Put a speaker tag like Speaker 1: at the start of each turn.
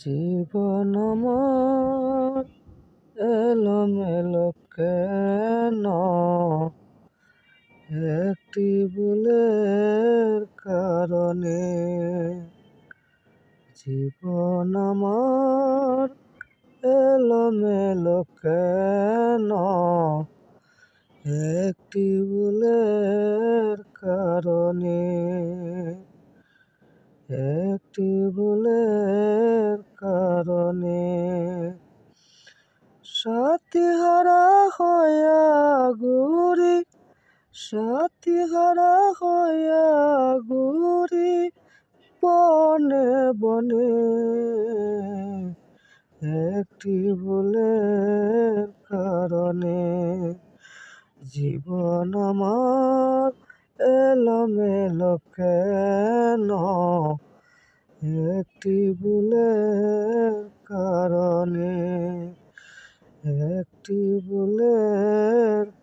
Speaker 1: জীবন আমার এলোমেলো কেন? একটি ভুলের কারণে। জীবন আমার এলোমেলো কেন? একটি ভুলের কারণে। একটি ভুলের কারণে। সাথীহারা হইয়া ঘুরি, সাথীহারা হইয়া ঘুরি বনে বনে। একটি ভুলের কারণে। জীবন আমার এলোমেলো কেন? একটি ভুলের কারণে। একটি ভুলের